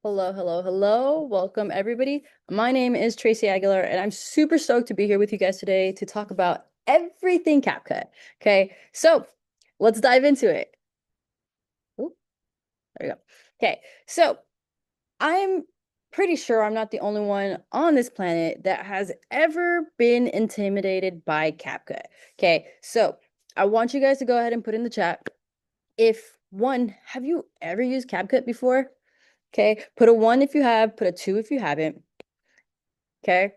Hello, hello, hello. Welcome, everybody. My name is Tracy Aguilar, and I'm super stoked to be here with you guys today to talk about everything CapCut. Okay, so let's dive into it. Ooh, there you go. Okay, so I'm pretty sure I'm not the only one on this planet that has ever been intimidated by CapCut. Okay, so I want you guys to go ahead and put in the chat if one, have you ever used CapCut before? Okay, put a one if you have, put a two if you haven't. Okay.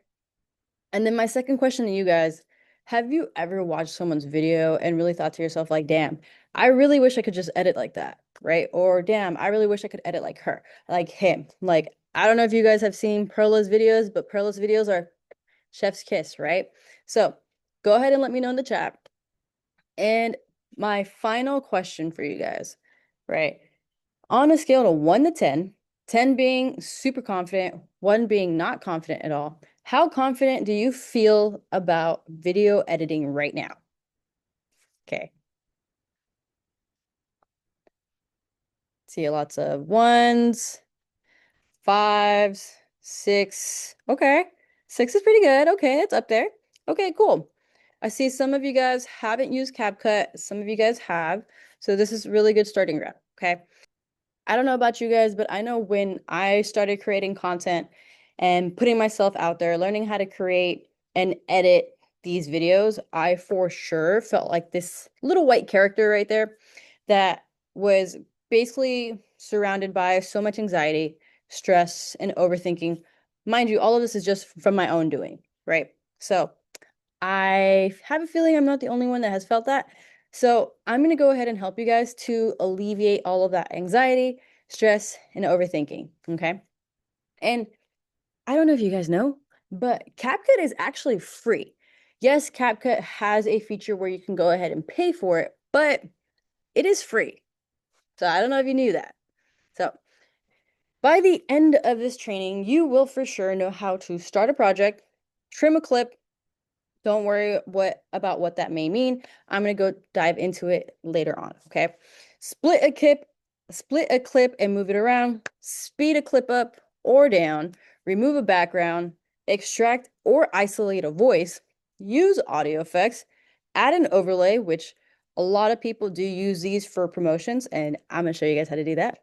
And then my second question to you guys, have you ever watched someone's video and really thought to yourself, like, damn, I really wish I could just edit like that, right? Or damn, I really wish I could edit like her, like him. Like, I don't know if you guys have seen Perla's videos, but Perla's videos are chef's kiss, right? So go ahead and let me know in the chat. And my final question for you guys, right? On a scale of 1 to 10, 10 being super confident, 1 being not confident at all, how confident do you feel about video editing right now? Okay. See lots of ones, fives, six. Okay. Six is pretty good. Okay, it's up there. Okay, cool. I see some of you guys haven't used CapCut. Some of you guys have. So this is really good starting ground. Okay. I don't know about you guys, but I know when I started creating content and putting myself out there, learning how to create and edit these videos, I for sure felt like this little white character right there that was basically surrounded by so much anxiety, stress, and overthinking. Mind you, all of this is just from my own doing, right? So I have a feeling I'm not the only one that has felt that. So I'm going to go ahead and help you guys to alleviate all of that anxiety, stress, and overthinking. Okay. And I don't know if you guys know, but CapCut is actually free. Yes, CapCut has a feature where you can go ahead and pay for it, but it is free. So I don't know if you knew that. So by the end of this training, you will for sure know how to start a project, trim a clip, don't worry about what that may mean. I'm going to go dive into it later on, okay? Split a clip and move it around, speed a clip up or down, remove a background, extract or isolate a voice, use audio effects, add an overlay, which a lot of people do use these for promotions, and I'm going to show you guys how to do that.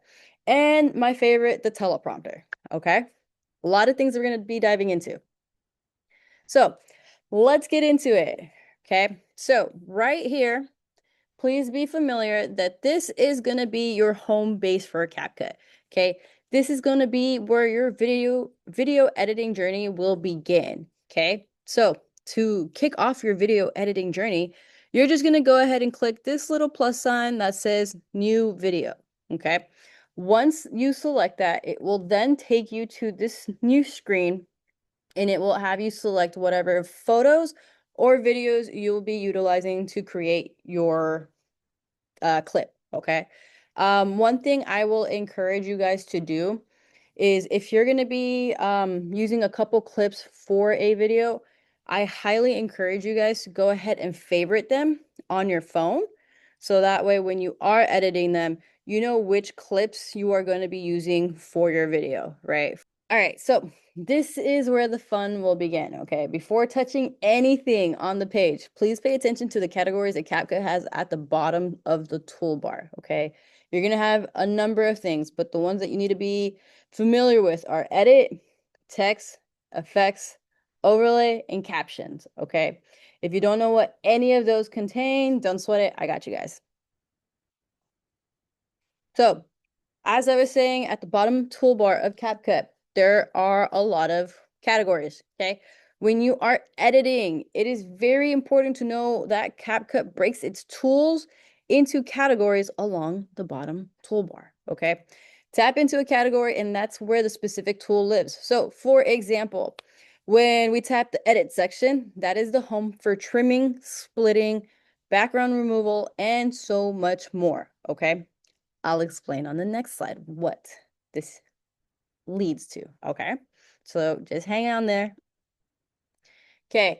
And my favorite, the teleprompter, okay? A lot of things we're going to be diving into. So let's get into it. Okay. So right here, please be familiar that this is going to be your home base for a CapCut. Okay. This is going to be where your video editing journey will begin. Okay. So to kick off your video editing journey, you're just going to go ahead and click this little plus sign that says new video. Okay. Once you select that, it will then take you to this new screen and it will have you select whatever photos or videos you'll be utilizing to create your clip, okay? One thing I will encourage you guys to do is if you're going to be using a couple clips for a video, I highly encourage you guys to go ahead and favorite them on your phone. So that way, when you are editing them, you know which clips you are going to be using for your video, right? All right, so this is where the fun will begin, okay? Before touching anything on the page, please pay attention to the categories that CapCut has at the bottom of the toolbar, okay? You're gonna have a number of things, but the ones that you need to be familiar with are edit, text, effects, overlay, and captions, okay? If you don't know what any of those contain, don't sweat it, I got you guys. So, as I was saying, at the bottom toolbar of CapCut, there are a lot of categories, okay? When you are editing, it is very important to know that CapCut breaks its tools into categories along the bottom toolbar, okay? Tap into a category and that's where the specific tool lives. So, for example, when we tap the edit section, that is the home for trimming, splitting, background removal, and so much more, okay? I'll explain on the next slide what this leads to, okay? So just hang on there. Okay,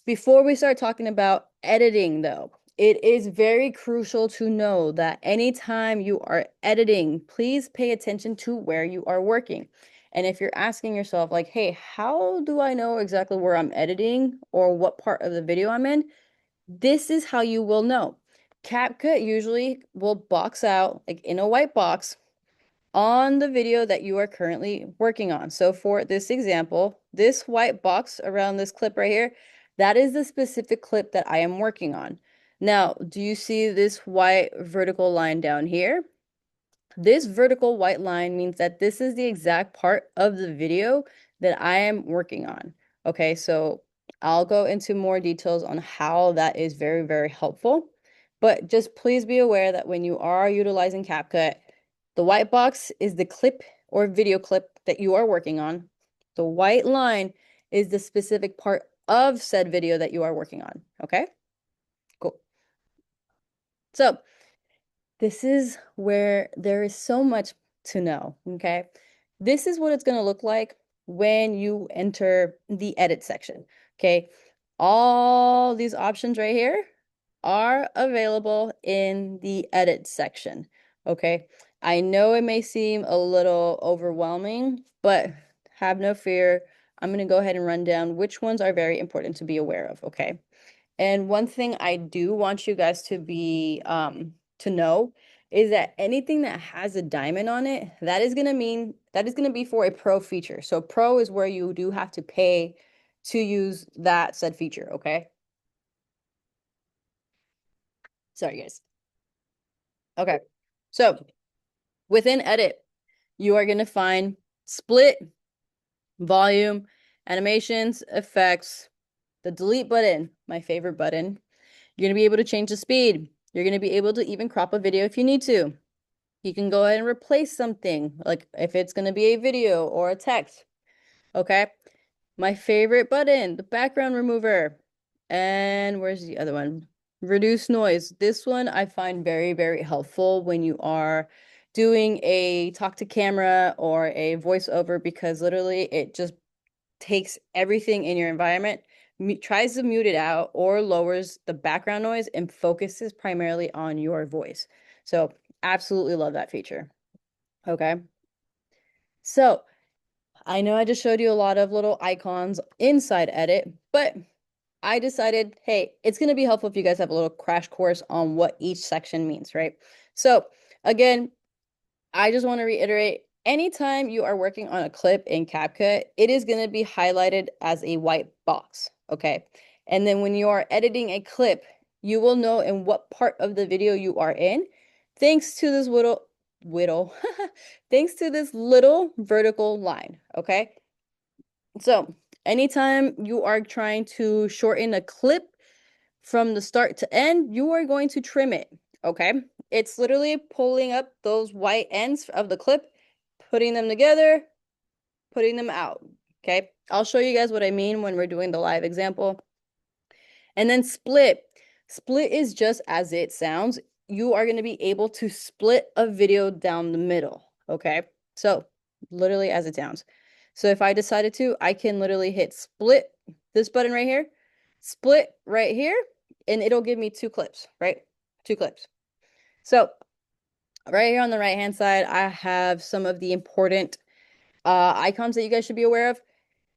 before we start talking about editing though, It is very crucial to know that anytime you are editing, please pay attention to where you are working. And if you're asking yourself, like, hey, how do I know exactly where I'm editing or what part of the video I'm in? This is how you will know. CapCut usually will box out, like in a white box, on the video that you are currently working on. So for this example, this white box around this clip right here, that is the specific clip that I am working on. Now, do you see this white vertical line down here? This vertical white line means that this is the exact part of the video that I am working on. Okay, so I'll go into more details on how that is very, very helpful. But just please be aware that when you are utilizing CapCut, the white box is the clip or video clip that you are working on. The white line is the specific part of said video that you are working on. Okay, cool. So this is where there is so much to know, okay? This is what it's going to look like when you enter the edit section, okay? All these options right here are available in the edit section, okay? I know it may seem a little overwhelming, but have no fear. I'm going to go ahead and run down which ones are very important to be aware of, okay? And one thing I do want you guys to be to know is that anything that has a diamond on it, that is gonna be for a pro feature. So pro is where you do have to pay to use that said feature, okay? Sorry, guys. Okay. So within edit, you are gonna find split, volume, animations, effects, the delete button, my favorite button. You're going to be able to change the speed. You're going to be able to even crop a video if you need to. You can go ahead and replace something, like if it's going to be a video or a text. Okay. My favorite button, the background remover. And where's the other one? Reduce noise. This one I find very, very helpful when you are doing a talk to camera or a voiceover, because literally it just takes everything in your environment, tries to mute it out or lowers the background noise and focuses primarily on your voice. So absolutely love that feature. Okay. So I know I just showed you a lot of little icons inside Edit, but I decided, hey, it's going to be helpful if you guys have a little crash course on what each section means, right? So again, I just want to reiterate, anytime you are working on a clip in CapCut, it is going to be highlighted as a white box, okay? And then when you are editing a clip, you will know in what part of the video you are in, thanks to this thanks to this little vertical line, okay? So anytime you are trying to shorten a clip from the start to end, you are going to trim it, okay? It's literally pulling up those white ends of the clip, putting them together, putting them out, okay? I'll show you guys what I mean when we're doing the live example. And then split. Split is just as it sounds. You are going to be able to split a video down the middle, okay? So literally as it sounds. So if I decided to, I can literally hit split, this button right here, split right here, and it'll give me two clips, right? Two clips. So right here on the right-hand side, I have some of the important icons that you guys should be aware of.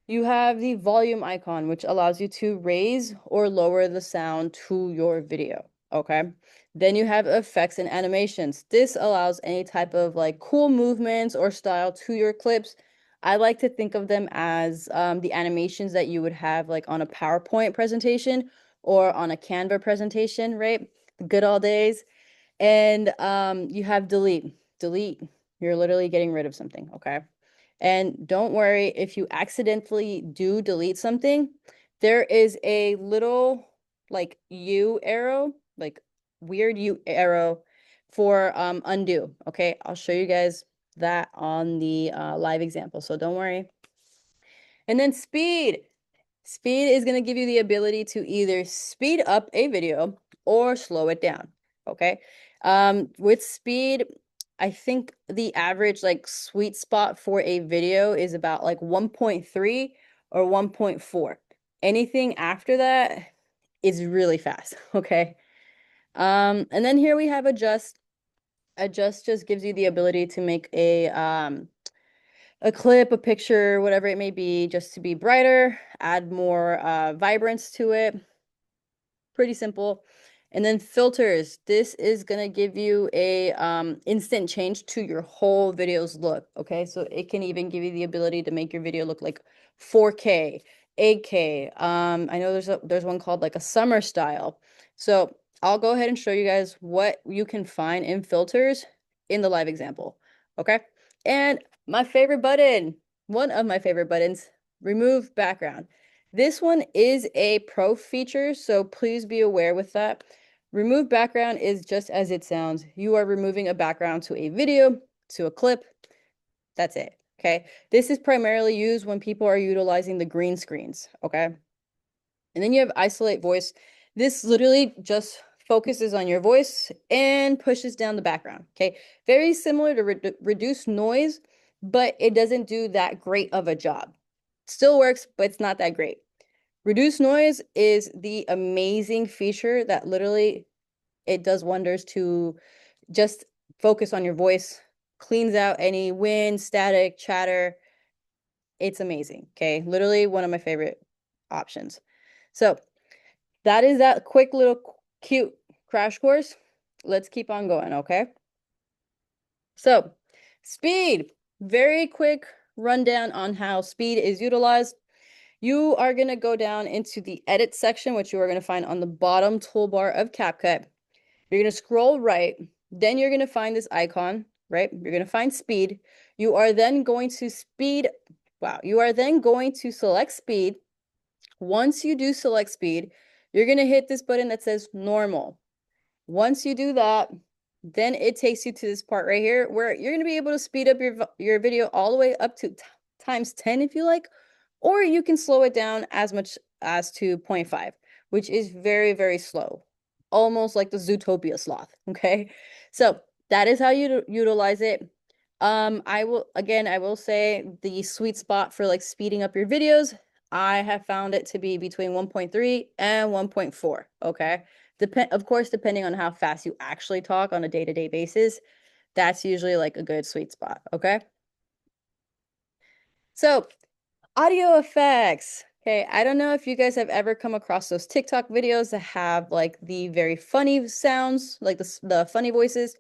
You have the volume icon, which allows you to raise or lower the sound to your video, okay? Then you have effects and animations. This allows any type of like cool movements or style to your clips. I like to think of them as the animations that you would have like on a PowerPoint presentation or on a Canva presentation, right? The good old days. And you have delete. Delete, you're literally getting rid of something, okay? And don't worry if you accidentally do delete something, there is a little like U arrow, like weird U arrow for undo, okay? I'll show you guys that on the live example, so don't worry. And then speed. Speed is going to give you the ability to either speed up a video or slow it down, okay? With speed, I think the average like sweet spot for a video is about like 1.3 or 1.4. Anything after that is really fast, okay? And then here we have adjust. Adjust just gives you the ability to make a clip, a picture, whatever it may be, just to be brighter, add more vibrance to it. Pretty simple. And then filters. This is gonna give you a instant change to your whole video's look. Okay, so it can even give you the ability to make your video look like 4K, 8K. I know there's one called like a summer style. So I'll go ahead and show you guys what you can find in filters in the live example. Okay, and my favorite button, one of my favorite buttons, remove background. This one is a pro feature, so please be aware with that. Remove background is just as it sounds. You are removing a background to a video, to a clip. That's it. Okay. This is primarily used when people are utilizing the green screens. Okay. And then you have isolate voice. This literally just focuses on your voice and pushes down the background. Okay. Very similar to reduce noise, but it doesn't do that great of a job. Still works, but it's not that great. Reduce noise is the amazing feature that literally it does wonders to just focus on your voice, cleans out any wind, static, chatter. It's amazing. Okay. Literally one of my favorite options. So that is that quick little cute crash course. Let's keep on going. Okay. So speed, very quick rundown on how speed is utilized. You are going to go down into the edit section, which you are going to find on the bottom toolbar of CapCut. You're going to scroll right. Then you're going to find this icon, right? You're going to find speed. You are then going to you are then going to select speed. Once you do select speed, you're going to hit this button that says normal. Once you do that, then it takes you to this part right here where you're going to be able to speed up your video all the way up to times 10 if you like, or you can slow it down as much as to 0.5, which is very, very slow, almost like the Zootopia sloth. Okay, so that is how you utilize it. I will say the sweet spot for like speeding up your videos, I have found it to be between 1.3 and 1.4. Okay, of course, depending on how fast you actually talk on a day-to-day basis, that's usually like a good sweet spot. Okay, so audio effects. Okay, I don't know if you guys have ever come across those TikTok videos that have like the very funny sounds, like the funny voices.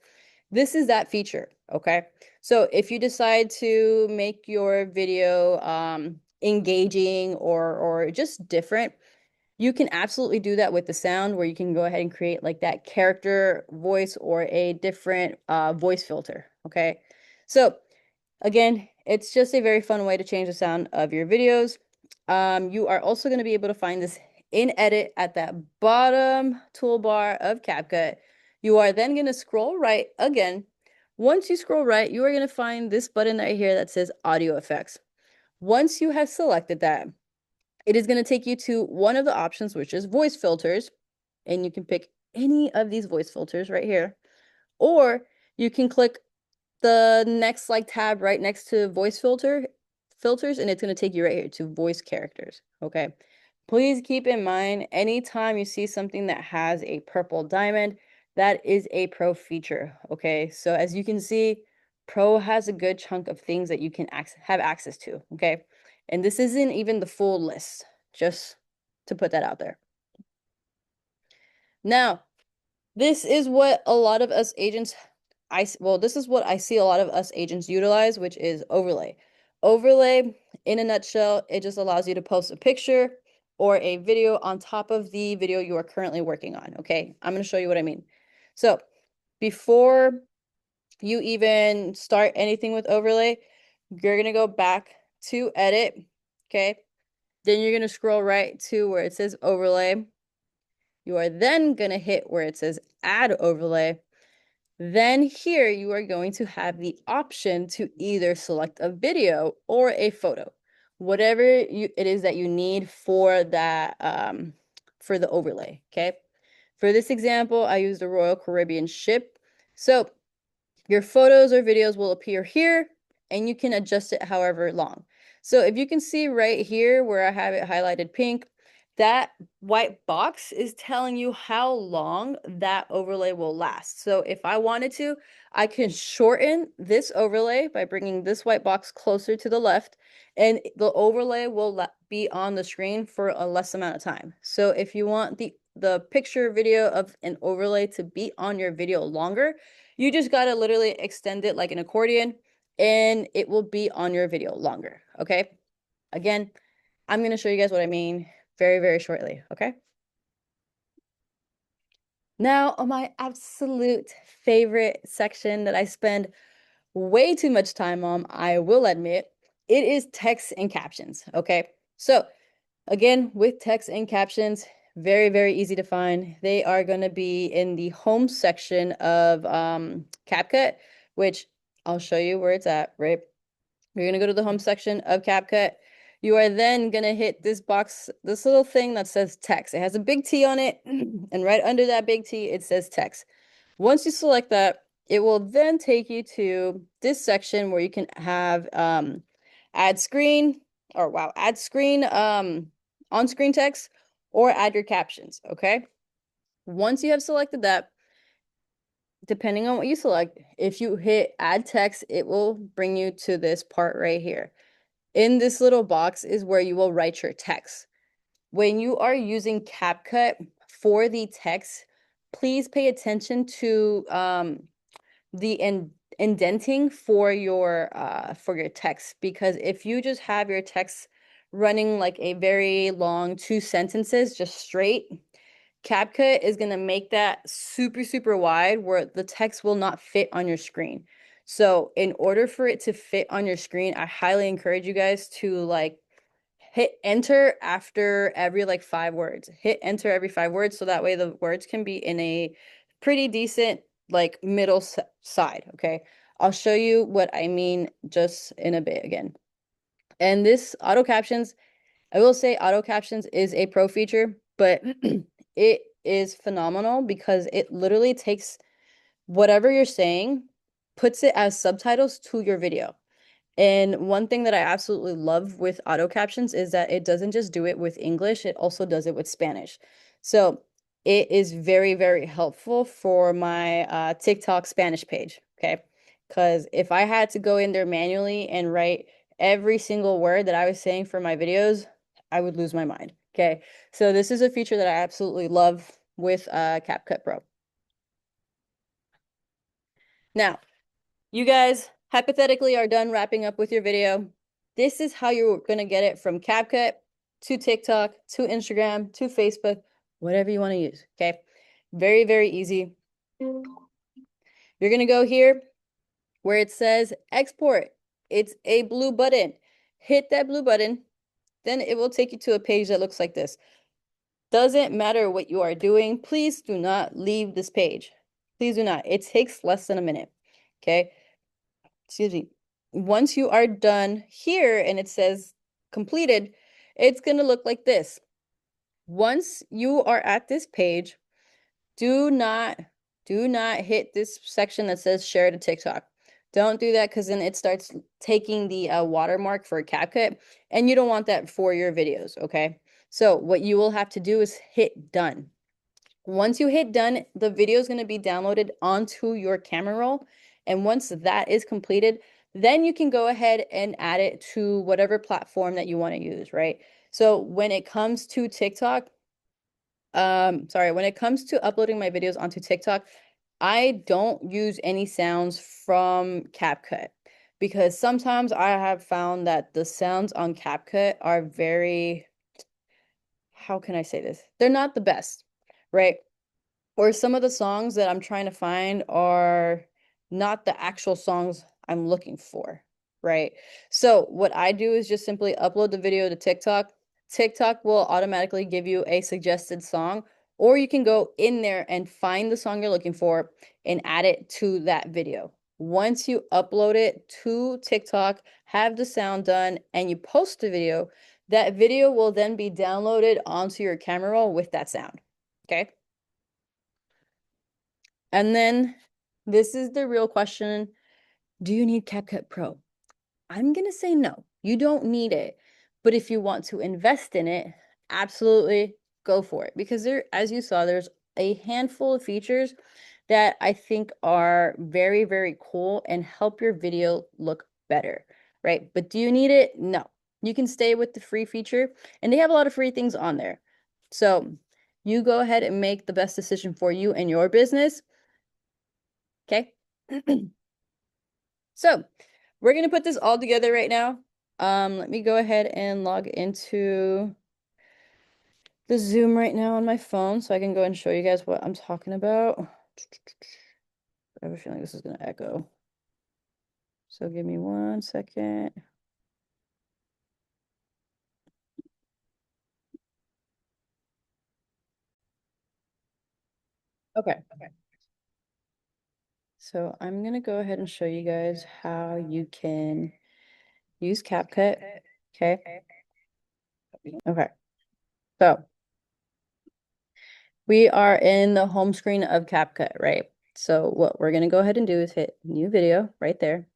This is that feature, okay? So if you decide to make your video engaging or just different, you can absolutely do that with the sound where you can go ahead and create like that character voice or a different voice filter, okay? So again, it's just a very fun way to change the sound of your videos. You are also going to be able to find this in edit at that bottom toolbar of CapCut. You are then going to scroll right again. Once you scroll right, you are going to find this button right here that says audio effects. Once you have selected that, it is going to take you to one of the options, which is voice filters. And you can pick any of these voice filters right here. Or you can click the next like tab right next to filters, and it's going to take you right here to voice characters. Okay, please keep in mind anytime you see something that has a purple diamond, that is a pro feature. Okay, so as you can see, pro has a good chunk of things that you can have access to. Okay, and this isn't even the full list, just to put that out there. Now, this is what a lot of us agents this is what I see a lot of us agents utilize, which is overlay. Overlay, in a nutshell, it just allows you to post a picture or a video on top of the video you are currently working on. Okay, I'm going to show you what I mean. So before you even start anything with overlay, you're going to go back to edit. Okay, then you're going to scroll right to where it says overlay. You are then going to hit where it says add overlay. Then here you are going to have the option to either select a video or a photo, whatever it is that you need for that for the overlay. Okay. For this example, I used a Royal Caribbean ship. So your photos or videos will appear here and you can adjust it however long. So if you can see right here where I have it highlighted pink, that white box is telling you how long that overlay will last. So if I wanted to, I can shorten this overlay by bringing this white box closer to the left, and the overlay will be on the screen for a less amount of time. So if you want the picture video of an overlay to be on your video longer, you just got to literally extend it like an accordion and it will be on your video longer, okay? Again, I'm going to show you guys what I mean very, very shortly, okay? Now, on my absolute favorite section that I spend way too much time on, I will admit, it is text and captions, okay? So, again, with text and captions, very, very easy to find. They are going to be in the home section of CapCut, which I'll show you where it's at, right? You're going to go to the home section of CapCut. You are then going to hit this box, this little thing that says text. It has a big T on it, and right under that big T, it says text. Once you select that, it will then take you to this section where you can have add screen, or wow, add screen on-screen text, or add your captions, okay? Once you have selected that, depending on what you select, if you hit add text, it will bring you to this part right here. In this little box is where you will write your text. When you are using CapCut for the text, please pay attention to the indenting for your text, because if you just have your text running like a very long 2 sentences just straight, CapCut is going to make that super, super wide where the text will not fit on your screen. So in order for it to fit on your screen, I highly encourage you guys to like hit enter after every like 5 words. Hit enter every 5 words so that way the words can be in a pretty decent like middle side, okay? I'll show you what I mean just in a bit again. And this auto captions, I will say auto captions is a pro feature, but it is phenomenal because it literally takes whatever you're saying, puts it as subtitles to your video. And one thing that I absolutely love with auto captions is that it doesn't just do it with English, it also does it with Spanish. So it is very, very helpful for my TikTok Spanish page, okay? Because if I had to go in there manually and write every single word that I was saying for my videos, I would lose my mind, okay? So this is a feature that I absolutely love with CapCut Pro. Now, you guys hypothetically are done wrapping up with your video. This is how you're going to get it from CapCut to TikTok to Instagram to Facebook, whatever you want to use, okay? Very, very easy. You're going to go here where it says export. It's a blue button. Hit that blue button. Then it will take you to a page that looks like this. Doesn't matter what you are doing. Please do not leave this page. Please do not. It takes less than a minute, okay? Excuse me. Once you are done here and it says completed, it's going to look like this. Once you are at this page, do not hit this section that says share to TikTok. Don't do that because then it starts taking the watermark for CapCut, and you don't want that for your videos, okay? So what you will have to do is hit done. Once you hit done, the video is going to be downloaded onto your camera roll. And once that is completed, then you can go ahead and add it to whatever platform that you want to use, right? So when it comes to TikTok, when it comes to uploading my videos onto TikTok, I don't use any sounds from CapCut because sometimes I have found that the sounds on CapCut are very, how can I say this? They're not the best, right? Or some of the songs that I'm trying to find are not the actual songs I'm looking for, right? So what I do is just simply upload the video to TikTok. TikTok will automatically give you a suggested song, or you can go in there and find the song you're looking for and add it to that video. Once you upload it to TikTok, have the sound done, and you post the video, that video will then be downloaded onto your camera roll with that sound, okay? And then this is the real question. Do you need CapCut Pro? I'm going to say no. You don't need it. But if you want to invest in it, absolutely go for it because there, as you saw, there's a handful of features that I think are very, very cool and help your video look better, right? But do you need it? No. You can stay with the free feature, and they have a lot of free things on there. So you go ahead and make the best decision for you and your business. Okay. So we're going to put this all together right now. Let me go ahead and log into the Zoom right now on my phone so I can go and show you guys what I'm talking about. I have a feeling this is going to echo. So give me 1 second. Okay. So I'm going to go ahead and show you guys how you can use CapCut. Okay. Okay. So we are in the home screen of CapCut, right? So what we're going to go ahead and do is hit new video right there.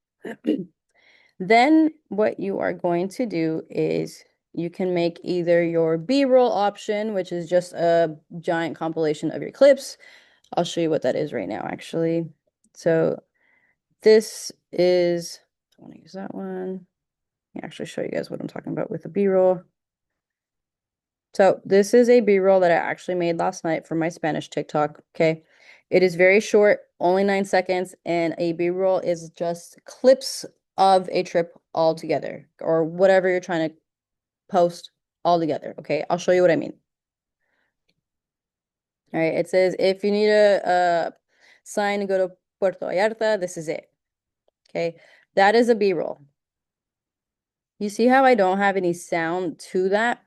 Then what you are going to do is you can make either your B-roll option, which is just a giant compilation of your clips. I'll show you what that is right now, actually. So this is, I want to use that one. Let me actually show you guys what I'm talking about with the B-roll. So this is a B-roll that I actually made last night for my Spanish TikTok, okay? It is very short, only 9 seconds, and a B-roll is just clips of a trip all together or whatever you're trying to post all together, okay? I'll show you what I mean. All right, it says if you need a sign to go to Puerto Vallarta, this is it, okay? That is a B-roll. You see how I don't have any sound to that?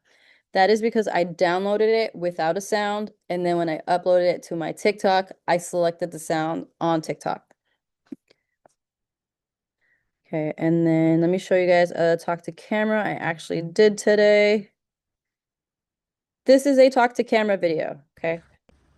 That is because I downloaded it without a sound, and then when I uploaded it to my TikTok, I selected the sound on TikTok. Okay, and then let me show you guys a talk to camera I actually did today. This is a talk to camera video, okay?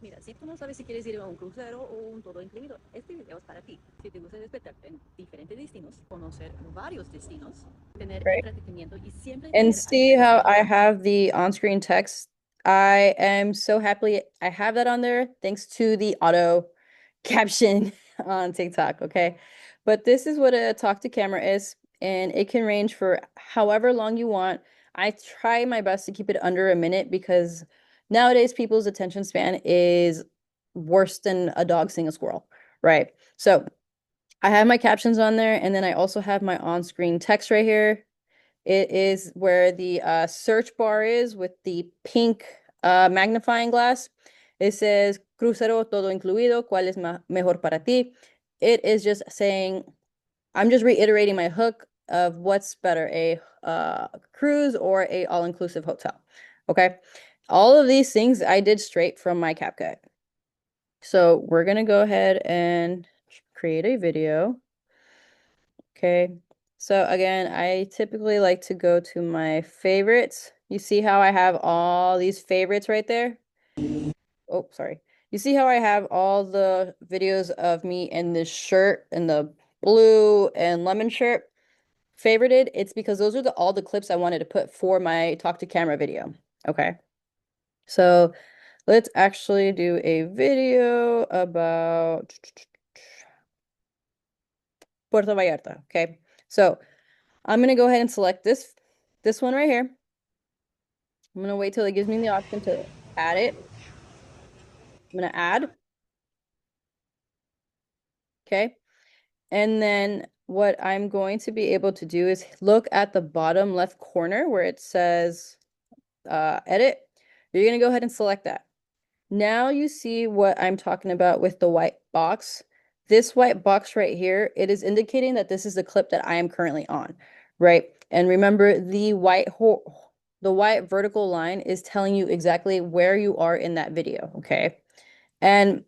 Mira, si tú no sabes si quieres ir a un crucero o un todo incluido, este video es para ti. Si te gusta despertarte en diferentes destinos, conocer varios destinos, tener Right. entretenimiento y siempre And tener see algo how que I have the on-screen text? I am so happy I have that on there thanks to the auto caption on TikTok, okay? But this is what a talk to camera is, and it can range for however long you want. I try my best to keep it under a minute because nowadays people's attention span is worse than a dog seeing a squirrel, right? So I have my captions on there, and then I also have my on-screen text right here. It is where the search bar is with the pink magnifying glass. It says crucero todo incluido, ¿cuál es mejor para ti? It is just saying, I'm just reiterating my hook of what's better, a cruise or a all-inclusive hotel. Okay. All of these things I did straight from my CapCut. So we're gonna go ahead and create a video. Okay. So again, I typically like to go to my favorites. You see how I have all these favorites right there? Oh, sorry. You see how I have all the videos of me in this shirt and the blue and lemon shirt favorited? It's because those are all the clips I wanted to put for my talk to camera video. Okay. So let's actually do a video about Puerto Vallarta. Okay. So I'm gonna go ahead and select this one right here. I'm gonna wait till it gives me the option to add it. I'm gonna add, okay? And then what I'm going to be able to do is look at the bottom left corner where it says edit. You're gonna go ahead and select that. Now you see what I'm talking about with the white box. This white box right here, it is indicating that this is the clip that I am currently on, right? And remember the white vertical line is telling you exactly where you are in that video, okay? And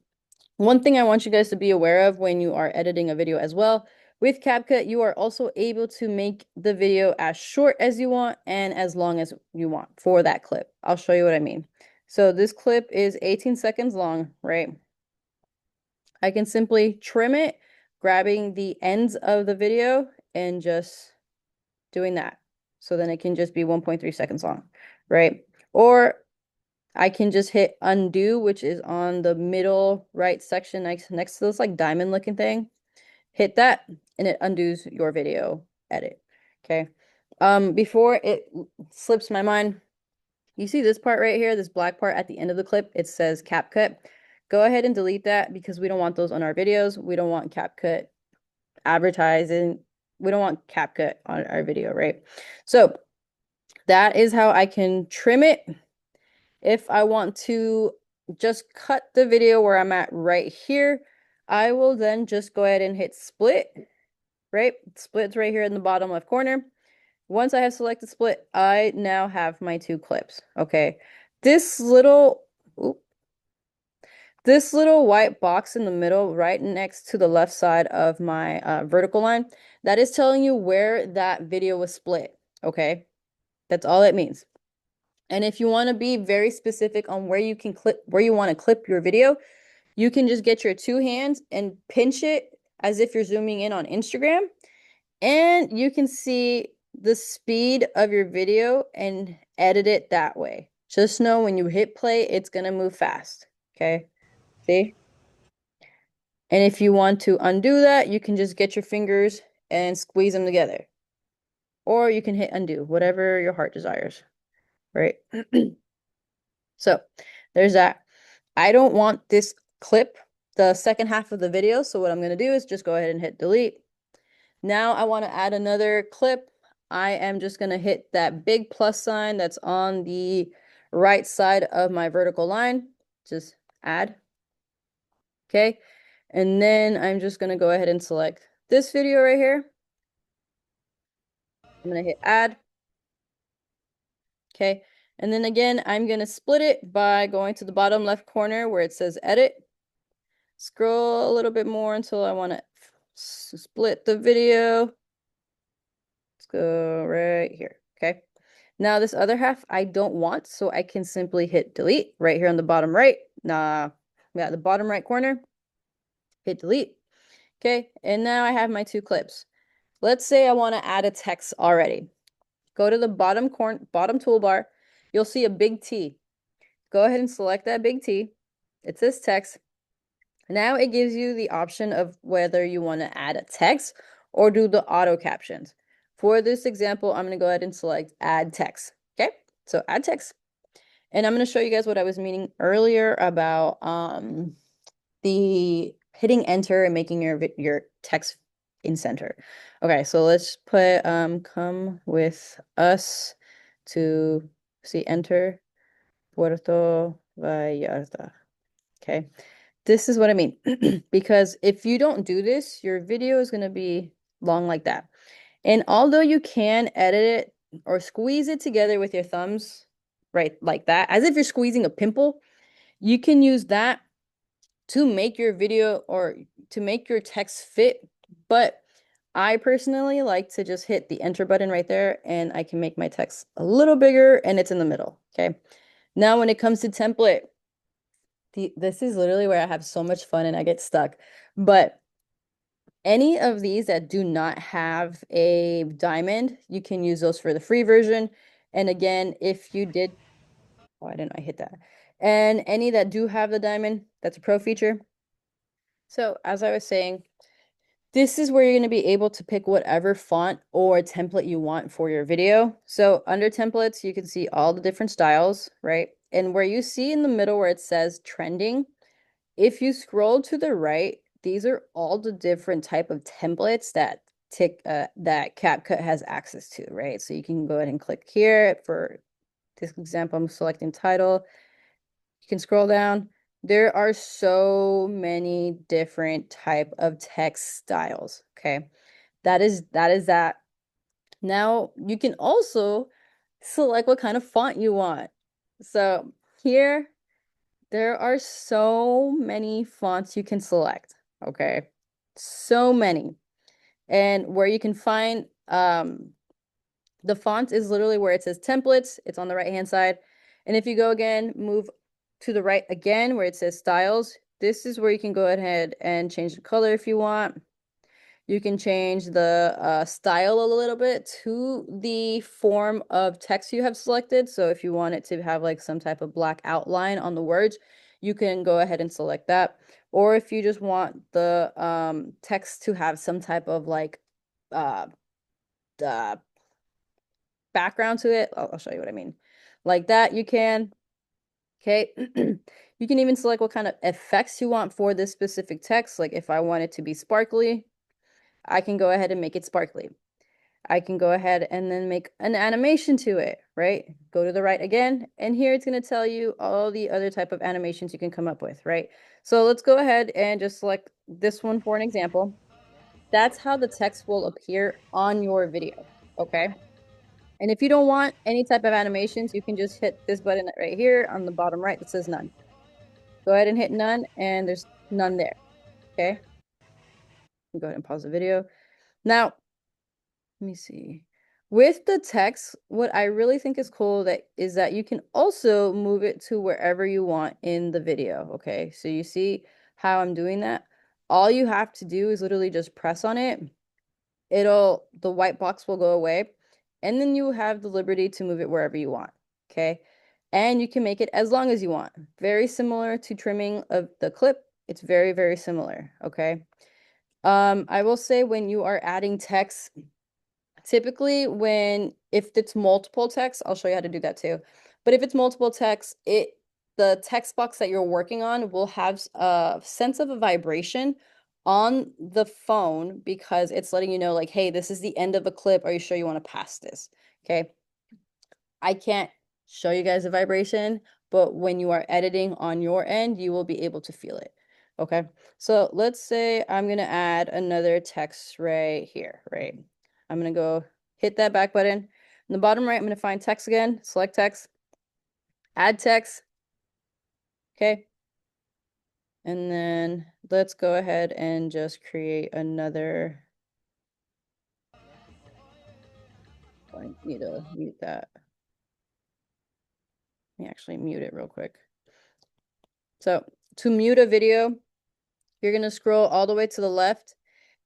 one thing I want you guys to be aware of when you are editing a video as well, with CapCut, you are also able to make the video as short as you want and as long as you want for that clip. I'll show you what I mean. So this clip is 18 seconds long, right? I can simply trim it, grabbing the ends of the video and just doing that. So then it can just be 1.3 seconds long, right? Or I can just hit undo, which is on the middle right section next to this like diamond looking thing. Hit that and it undoes your video edit. Okay. Before it slips my mind, you see this part right here, this black part at the end of the clip, it says CapCut. Go ahead and delete that because we don't want those on our videos. We don't want CapCut advertising. We don't want CapCut on our video, right? So that is how I can trim it. If I want to just cut the video where I'm at right here, I will then just go ahead and hit split, right? Split's right here in the bottom left corner. Once I have selected split, I now have my two clips. Okay. This little oop, this little white box in the middle, right next to the left side of my vertical line, that is telling you where that video was split. Okay. That's all it means. And if you want to be very specific on where you can clip, where you want to clip your video, you can just get your two hands and pinch it as if you're zooming in on Instagram. And you can see the speed of your video and edit it that way. Just know when you hit play, it's going to move fast. Okay. See? And if you want to undo that, you can just get your fingers and squeeze them together. Or you can hit undo, whatever your heart desires. Right? So there's that. I don't want this clip, the second half of the video. So what I'm going to do is just go ahead and hit delete. Now I want to add another clip. I am just going to hit that big plus sign that's on the right side of my vertical line. Just add. Okay. And then I'm just going to go ahead and select this video right here. I'm going to hit add. Okay. And then again, I'm going to split it by going to the bottom left corner where it says edit. Scroll a little bit more until I want to split the video. Let's go right here. Okay. Now this other half I don't want, so I can simply hit delete right here on the bottom right. Yeah, the bottom right corner. Hit delete. Okay. And now I have my two clips. Let's say I want to add a text already. Go to the bottom toolbar. You'll see a big T. Go ahead and select that big T. It says text. Now it gives you the option of whether you want to add a text or do the auto captions. For this example, I'm going to go ahead and select add text. Okay, so add text. And I'm going to show you guys what I was meaning earlier about the hitting enter and making your text in center. Okay, so let's put come with us to see enter Puerto Vallarta. Okay. This is what I mean. Because if you don't do this, your video is going to be long like that. And although you can edit it or squeeze it together with your thumbs, right, like that, as if you're squeezing a pimple, you can use that to make your video or to make your text fit. But I personally like to just hit the enter button right there and I can make my text a little bigger and it's in the middle. Okay. Now, when it comes to template, this is literally where I have so much fun and I get stuck. But any of these that do not have a diamond, you can use those for the free version. And again, if you did, why didn't I hit that? And any that do have the diamond, that's a pro feature. So as I was saying, this is where you're going to be able to pick whatever font or template you want for your video. So under templates, you can see all the different styles, right? And where you see in the middle where it says trending, if you scroll to the right, these are all the different type of templates that that CapCut has access to, right? So you can go ahead and click here. For this example, I'm selecting title. You can scroll down. There are so many different type of text styles, okay? That. Now, you can also select what kind of font you want. So here, there are so many fonts you can select, okay? So many. And where you can find the font is literally where it says templates. It's on the right-hand side. And if you go again, move to the right again where it says styles, this is where you can go ahead and change the color if you want. You can change the style a little bit to the form of text you have selected. So if you want it to have like some type of black outline on the words, you can go ahead and select that. Or if you just want the text to have some type of like uh, uh background to it, I'll show you what I mean. Like that, you can. Okay. You can even select what kind of effects you want for this specific text. Like if I want it to be sparkly, I can go ahead and make it sparkly. I can go ahead and then make an animation to it, right? Go to the right again, and here it's going to tell you all the other type of animations you can come up with, right? So let's go ahead and just select this one for an example. That's how the text will appear on your video, okay? And if you don't want any type of animations, you can just hit this button right here on the bottom right that says none. Go ahead and hit none, and there's none there, okay? Go ahead and pause the video. Now, let me see. With the text, what I really think is cool that is that you can also move it to wherever you want in the video. Okay, so you see how I'm doing that? All you have to do is literally just press on it. The white box will go away, and then you have the liberty to move it wherever you want. Okay, and you can make it as long as you want. Very similar to trimming of the clip. It's very, very similar. Okay. I will say when you are adding text, typically if it's multiple text, I'll show you how to do that too. But if it's multiple text, the text box that you're working on will have a sense of a vibration on the phone because it's letting you know like, hey, this is the end of a clip. Are you sure you want to pass this? Okay. I can't show you guys the vibration, but when you are editing on your end, you will be able to feel it. Okay. So let's say I'm going to add another text right here, right? I'm going to go hit that back button. In the bottom right, I'm going to find text again, select text, add text. Okay. And then let's go ahead and just create another. I need to mute that. Let me actually mute it real quick. So to mute a video, you're going to scroll all the way to the left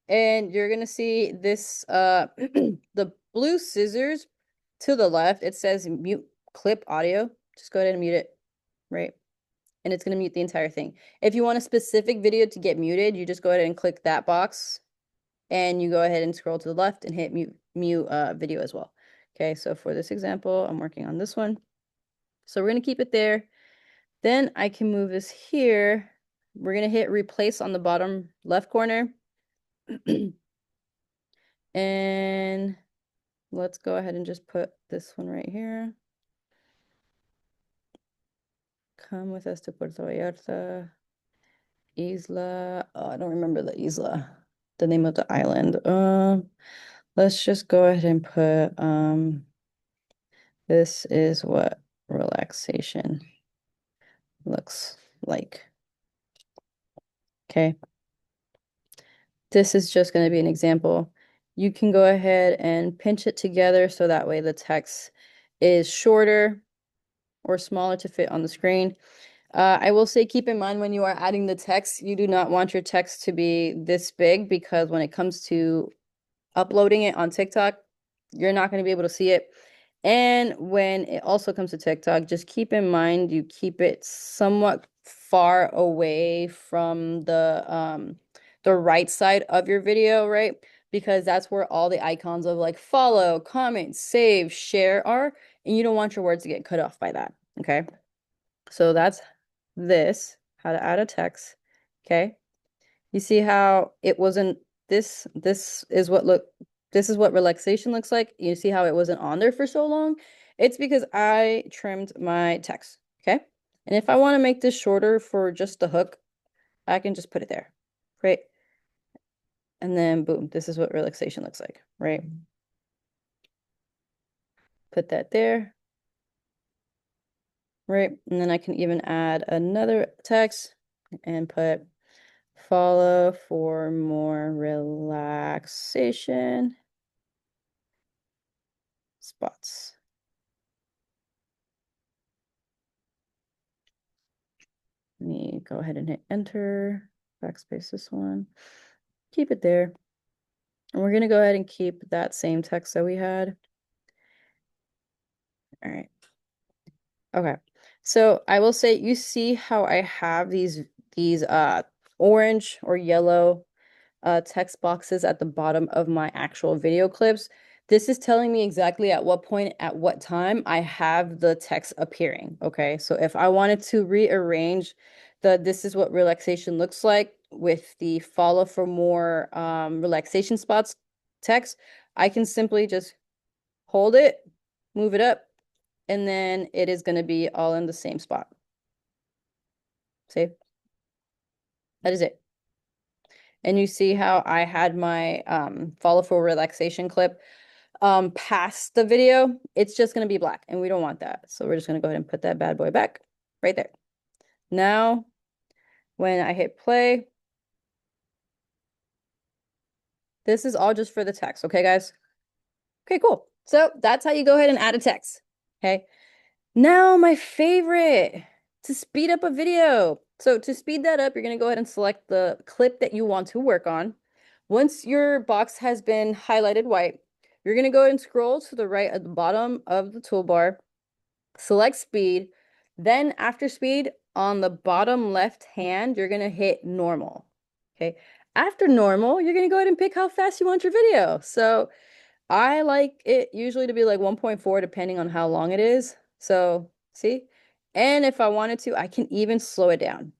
and you're going to see this, the blue scissors to the left. It says mute clip audio. Just go ahead and mute it, right? And it's going to mute the entire thing. If you want a specific video to get muted, you just go ahead and click that box and you go ahead and scroll to the left and hit mute video as well. Okay, so for this example, I'm working on this one. So we're going to keep it there. Then I can move this here. We're going to hit replace on the bottom left corner. And let's go ahead and just put this one right here. Come with us to Puerto Vallarta. Isla. Oh, I don't remember the isla, the name of the island. Let's just go ahead and put this is what relaxation looks like. Okay. This is just going to be an example. You can go ahead and pinch it together so that way the text is shorter or smaller to fit on the screen. I will say keep in mind when you are adding the text, you do not want your text to be this big because when it comes to uploading it on TikTok, you're not going to be able to see it. And when it also comes to TikTok, just keep in mind you keep it somewhat far away from the right side of your video, right? Because that's where all the icons of like follow, comment, save, share are, and you don't want your words to get cut off by that. Okay. So that's how to add a text. Okay. You see how it wasn't this is what relaxation looks like. You see how it wasn't on there for so long? It's because I trimmed my text. Okay. And if I want to make this shorter for just the hook, I can just put it there. Right. And then boom, this is what relaxation looks like, right? Put that there. Right. And then I can even add another text and put follow for more relaxation spots. Let me go ahead and hit enter, backspace this one, keep it there. And we're going to go ahead and keep that same text that we had. All right. Okay. So I will say you see how I have these orange or yellow text boxes at the bottom of my actual video clips. This is telling me exactly at what point, at what time I have the text appearing. Okay, so if I wanted to rearrange this is what relaxation looks like with the follow for more relaxation spots text, I can simply just hold it, move it up, and then it is going to be all in the same spot. See, that is it. And you see how I had my follow for relaxation clip past the video, it's just going to be black and we don't want that. So we're just going to go ahead and put that bad boy back right there. Now, when I hit play, this is all just for the text. Okay, guys? Okay, cool. So that's how you go ahead and add a text. Okay. Now, my favorite, to speed up a video. So to speed that up, you're going to go ahead and select the clip that you want to work on. Once your box has been highlighted white, you're going to go ahead and scroll to the right at the bottom of the toolbar, select speed. Then after speed, on the bottom left hand, you're going to hit normal. Okay. After normal, you're going to go ahead and pick how fast you want your video. So I like it usually to be like 1.4 depending on how long it is. So see? And if I wanted to, I can even slow it down.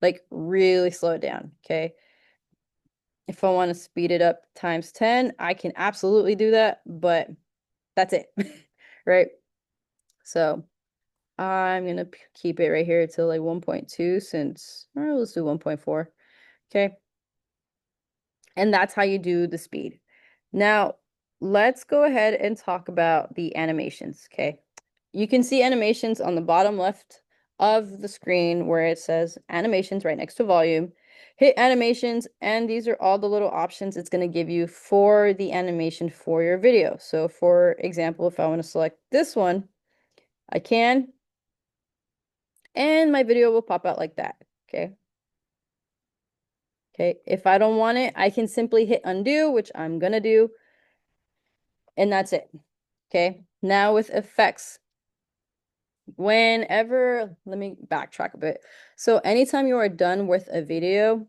Like really slow it down. Okay. If I want to speed it up times 10, I can absolutely do that, but that's it. Right? So I'm gonna keep it right here till like 1.2 since, let's do 1.4. Okay. And that's how you do the speed. Now, let's go ahead and talk about the animations. Okay. You can see animations on the bottom left of the screen where it says animations right next to volume. Hit animations, and these are all the little options it's going to give you for the animation for your video. So for example, if I want to select this one, I can, and my video will pop out like that. Okay. Okay. If I don't want it, I can simply hit undo, which I'm going to do, and that's it. Okay. Now with effects, whenever, let me backtrack a bit. So anytime you are done with a video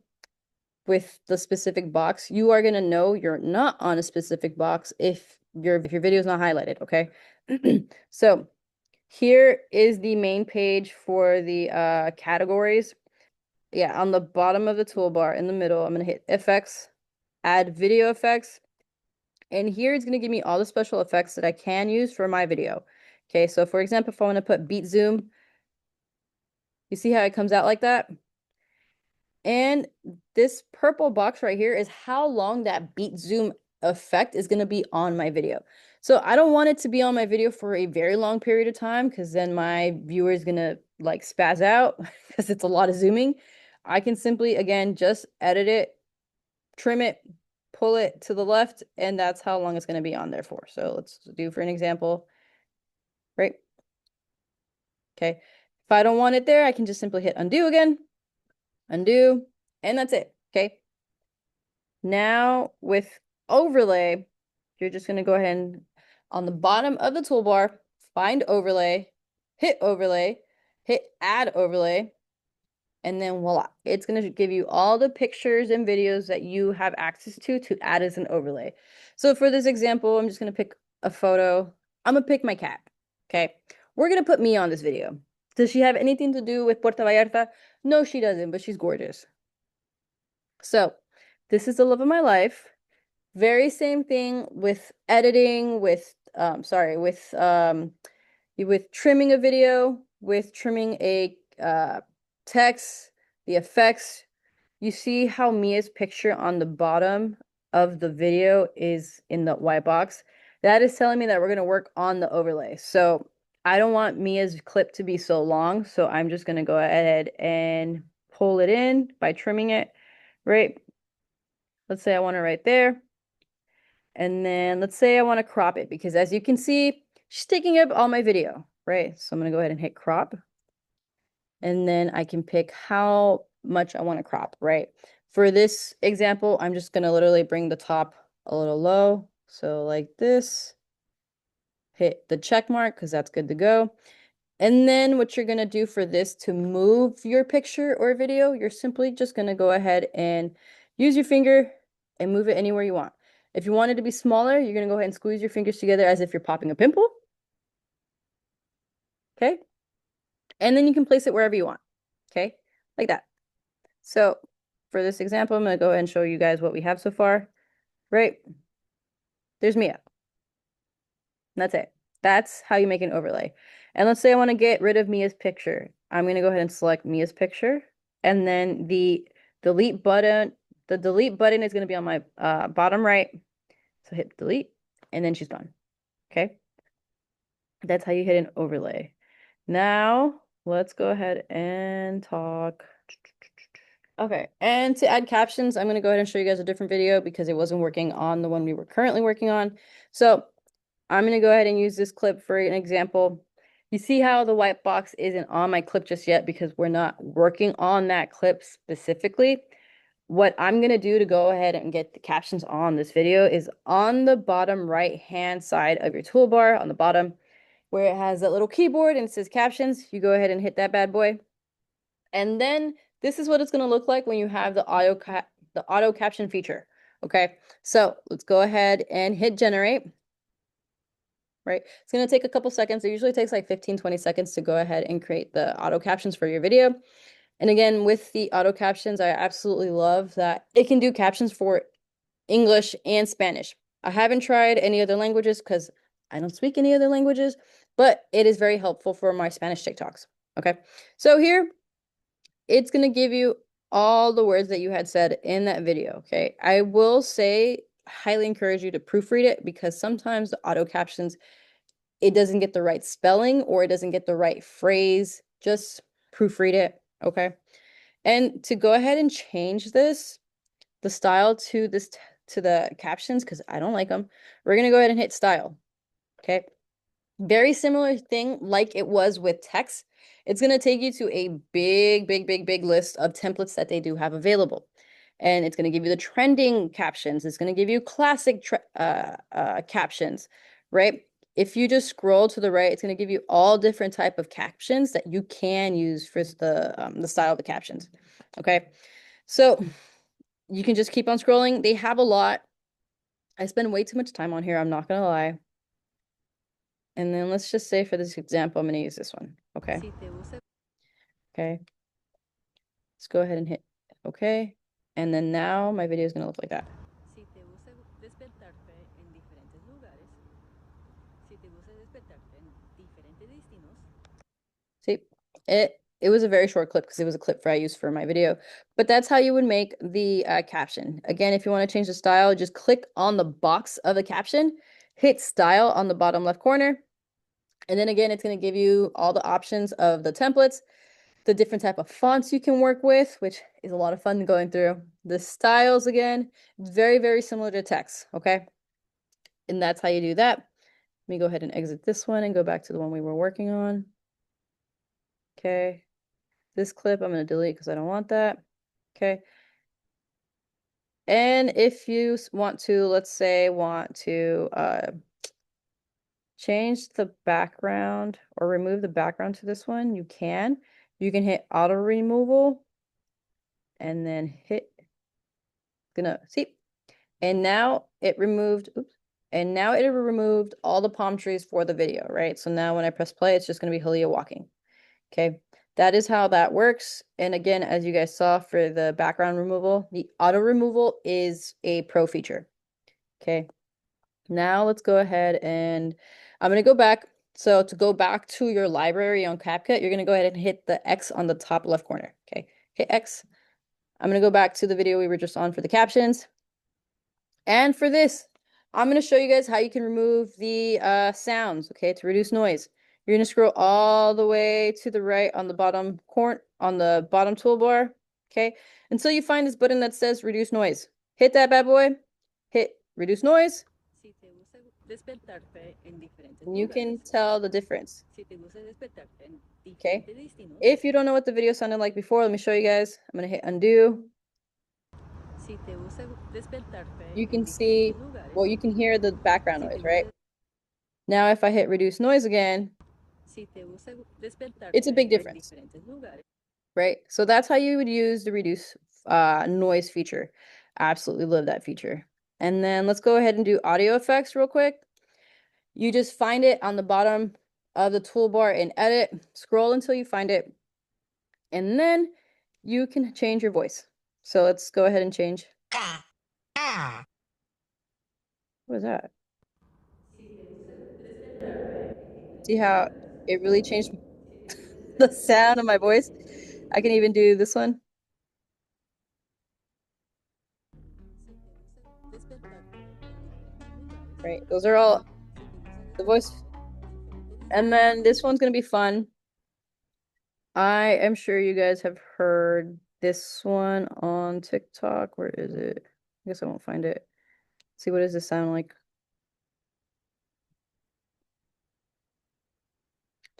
with the specific box, you are going to know you're not on a specific box if your video is not highlighted, okay? So here is the main page for the categories. Yeah, on the bottom of the toolbar in the middle, I'm going to hit effects, add video effects. And here it's going to give me all the special effects that I can use for my video. Okay, so for example, if I want to put beat zoom, you see how it comes out like that? And this purple box right here is how long that beat zoom effect is going to be on my video. So I don't want it to be on my video for a very long period of time because then my viewer is going to like spaz out because it's a lot of zooming. I can simply, again, just edit it, trim it, pull it to the left, and that's how long it's going to be on there for. So let's do for an example, right? Okay. If I don't want it there, I can just simply hit undo again, undo, and that's it. Okay. Now with overlay, you're just going to go ahead and on the bottom of the toolbar, find overlay, hit add overlay, and then voila, it's going to give you all the pictures and videos that you have access to add as an overlay. So for this example, I'm just going to pick a photo. I'm going to pick my cat. Okay. We're going to put me on this video. Does she have anything to do with Puerto Vallarta? No, she doesn't, but she's gorgeous. So this is the love of my life. Very same thing with editing, with with trimming a video, with trimming a text, the effects. You see how Mia's picture on the bottom of the video is in the white box. That is telling me that we're going to work on the overlay. So I don't want Mia's clip to be so long, so I'm just going to go ahead and pull it in by trimming it, right? Let's say I want it right there. And then let's say I want to crop it because as you can see, she's taking up all my video, right? So I'm going to go ahead and hit crop. And then I can pick how much I want to crop, right? For this example, I'm just going to literally bring the top a little low. So like this, hit the check mark because that's good to go. And then what you're going to do for this to move your picture or video, you're simply just going to go ahead and use your finger and move it anywhere you want. If you want it to be smaller, you're going to go ahead and squeeze your fingers together as if you're popping a pimple. Okay. And then you can place it wherever you want. Okay. Like that. So for this example, I'm going to go ahead and show you guys what we have so far. Right. There's Mia. And that's it. That's how you make an overlay. And let's say I want to get rid of Mia's picture. I'm going to go ahead and select Mia's picture. And then the delete button is going to be on my bottom right. So hit delete and then she's gone. Okay. That's how you hit an overlay. Now let's go ahead and talk. Okay, and to add captions, I'm going to go ahead and show you guys a different video because it wasn't working on the one we were currently working on. So I'm going to go ahead and use this clip for an example. You see how the white box isn't on my clip just yet because we're not working on that clip specifically. What I'm going to do to go ahead and get the captions on this video is on the bottom right-hand side of your toolbar, on the bottom, where it has that little keyboard and it says captions. You go ahead and hit that bad boy. And then this is what it's going to look like when you have the auto caption feature. Okay, so let's go ahead and hit generate. Right, it's going to take a couple seconds. It usually takes like 15-20 seconds to go ahead and create the auto captions for your video. And again, with the auto captions, I absolutely love that it can do captions for English and Spanish. I haven't tried any other languages because I don't speak any other languages, but it is very helpful for my Spanish TikToks. Okay, so here it's going to give you all the words that you had said in that video. Okay, I will say, highly encourage you to proofread it because sometimes the auto captions, it doesn't get the right spelling or it doesn't get the right phrase. Just proofread it. Okay. And to go ahead and change this, the style to to the captions, because I don't like them, we're going to go ahead and hit style. Okay. Very similar thing like it was with text. It's going to take you to a big list of templates that they do have available. And it's going to give you the trending captions. It's going to give you classic captions, right? If you just scroll to the right, it's going to give you all different type of captions that you can use for the style of the captions. Okay, so you can just keep on scrolling. They have a lot. I spend way too much time on here. I'm not going to lie. And then let's just say for this example, I'm going to use this one. Okay. Okay. Let's go ahead and hit okay. And then now my video is going to look like that. Si te gusta despertarte en diferentes lugares, si te gusta despertarte en diferentes destinos. See, it was a very short clip because it was a clip I used for my video. But that's how you would make the caption. Again, if you want to change the style, just click on the box of the caption, hit style on the bottom left corner. And then again, it's going to give you all the options of the templates, the different type of fonts you can work with, which is a lot of fun going through. The styles, again, very similar to text, okay? And that's how you do that. Let me go ahead and exit this one and go back to the one we were working on. Okay. This clip I'm going to delete because I don't want that. Okay. And if you want to, let's say, change the background or remove the background to this one, you can. You can hit auto removal and then hit, see, and now it removed, oops, and now it removed all the palm trees for the video, right? So now when I press play, it's just going to be Halia walking. Okay, that is how that works. And again, as you guys saw for the background removal, the auto removal is a pro feature. Okay, now let's go ahead and I'm going to go back. So to go back to your library on CapCut, you're going to go ahead and hit the X on the top left corner. Okay, hit X. I'm going to go back to the video we were just on for the captions. And for this, I'm going to show you guys how you can remove the sounds, okay, to reduce noise. You're going to scroll all the way to the right on the bottom corner, on the bottom toolbar, okay, until you find this button that says reduce noise. Hit that bad boy, hit reduce noise. Si te gusta despertarte en diferentes You lugares. can tell the difference. Si te gusta despertarte en Okay. diferentes destinos. If you don't know what the video sounded like before, let me show you guys. I'm going to hit undo. Si te gusta despertarte you en can diferentes see, lugares, well, you can hear the background si te noise, gusta, right? Now, if I hit reduce noise again, si te gusta it's a despertarte big en difference, diferentes lugares, right? So that's how you would use the reduce noise feature. Absolutely love that feature. And then let's go ahead and do audio effects real quick. You just find it on the bottom of the toolbar in edit, scroll until you find it, and then you can change your voice. So let's go ahead and change. What is that? See how it really changed the sound of my voice? I can even do this one, despertarte en diferentes lugares, right? Those are all si te gusta the voice. despertarte en diferentes And then this one's gonna be fun. I am sure you guys have heard this one on TikTok. Where is it? I guess I won't find it. See, what does this sound like?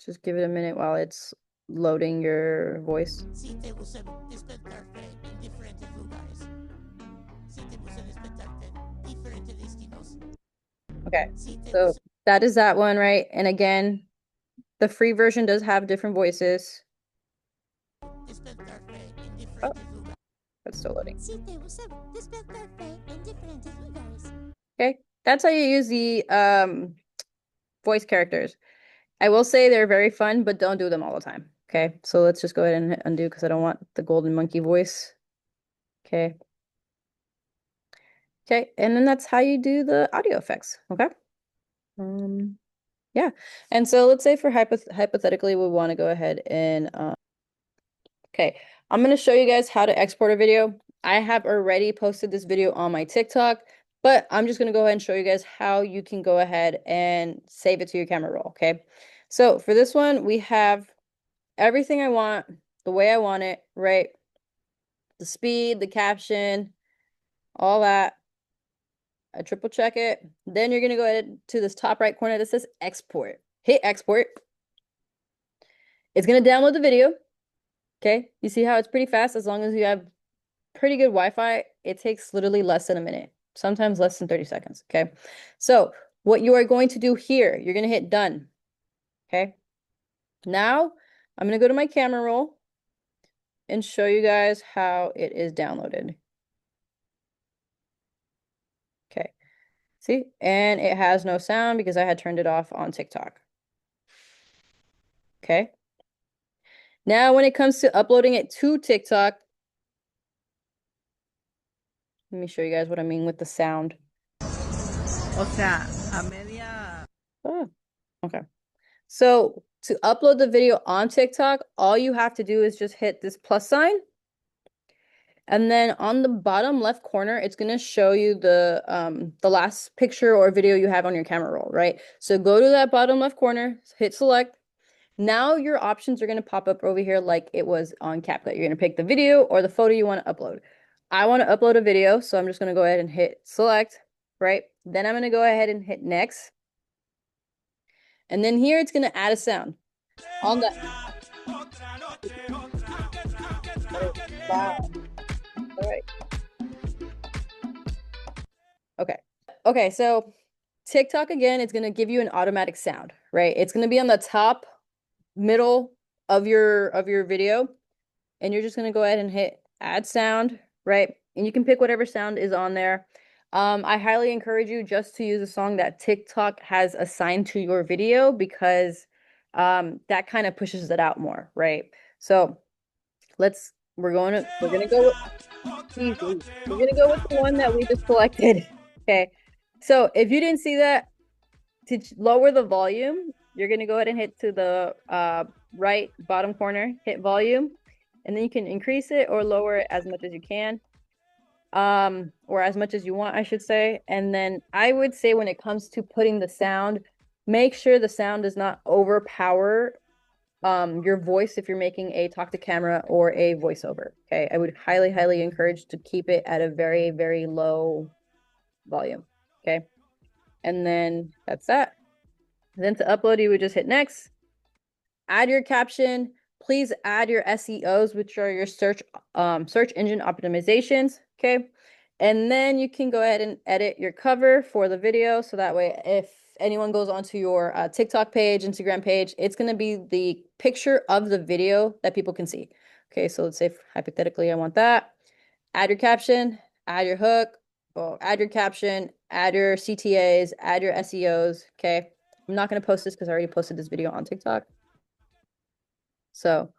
Just give it a minute while it's loading your voice. Si te gusta despertarte en diferentes lugares, si te gusta despertarte en diferentes destinos, Okay, si te so gusta that is that one, right? And again, the free version does have different voices. despertarte en Oh, diferentes lugares, that's still loading. si te gusta despertarte en diferentes lugares, Okay, that's how you use the voice characters. I will say they're very fun, but don't do them all the time. Okay, so let's just go ahead and hit undo because I don't want the golden monkey voice. Okay. Okay, and then that's how you do the audio effects. Okay. Um, yeah. And so let's say for hypothetically, we want to go ahead and okay, I'm going to show you guys how to export a video. I have already posted this video on my TikTok, but I'm just going to go ahead and show you guys how you can go ahead and save it to your camera roll. Okay. So for this one, we have everything I want, the way I want it, right? The speed, the caption, all that. I triple check it. Then you're going to go ahead to this top right corner that says export. Hit export. It's going to download the video. Okay. You see how it's pretty fast as long as you have pretty good Wi-Fi. It takes literally less than a minute, sometimes less than 30 seconds. Okay. So what you are going to do here, you're going to hit done. Okay. Now I'm going to go to my camera roll and show you guys how it is downloaded. Okay. See, and it has no sound because I had turned it off on TikTok. Okay. Now, when it comes to uploading it to TikTok, let me show you guys what I mean with the sound. o sea, a media. Oh, okay. So to upload the video on TikTok, all you have to do is just hit this plus sign. And then on the bottom left corner, it's going to show you the last picture or video you have on your camera roll, right? So go to that bottom left corner, hit select. Now your options are going to pop up over here like it was on CapCut. You're going to pick the video or the photo you want to upload. I want to upload a video, so I'm just going to go ahead and hit select, right? Then I'm going to go ahead and hit next. And then here it's going to add a sound. On the wow. All right. Okay. Okay, so TikTok again is going to give you an automatic sound, right? It's going to be on the top middle of your video, and you're just going to go ahead and hit add sound, right? And you can pick whatever sound is on there. I highly encourage you just to use a song that TikTok has assigned to your video because that kind of pushes it out more, right? So we're gonna go with easy. We're gonna go with the one that we just selected. Okay. So if you didn't see that, to lower the volume, you're gonna go ahead and hit to the right bottom corner, hit volume, and then you can increase it or lower it as much as you can. Or as much as you want, I should say. And then I would say when it comes to putting the sound, make sure the sound does not overpower your voice if you're making a talk to camera or a voiceover. Okay. I would highly encourage to keep it at a very low volume. Okay. And then that's that. And then to upload, you would just hit next, add your caption. Please add your SEOs, which are your search engine optimizations. Okay. And then you can go ahead and edit your cover for the video. So that way, if anyone goes onto your TikTok page, Instagram page, it's going to be the picture of the video that people can see. Okay, so let's say hypothetically, I want that. Add your caption, add your hook, or add your caption, add your CTAs, add your SEOs. Okay, I'm not going to post this because I already posted this video on TikTok. So,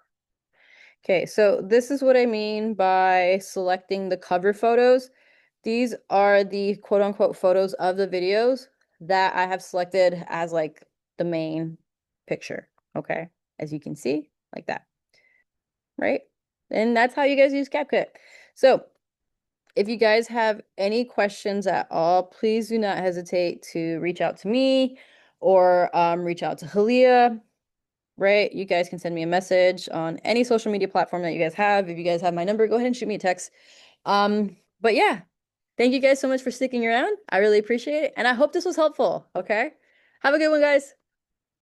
okay, so this is what I mean by selecting the cover photos. These are the quote unquote photos of the videos that I have selected as like the main picture. Okay, as you can see, like that, right? And that's how you guys use CapCut. So if you guys have any questions at all, please do not hesitate to reach out to me or reach out to Halia, right? You guys can send me a message on any social media platform that you guys have. If you guys have my number, go ahead and shoot me a text. But yeah, thank you guys so much for sticking around. I really appreciate it. And I hope this was helpful. Okay. Have a good one, guys.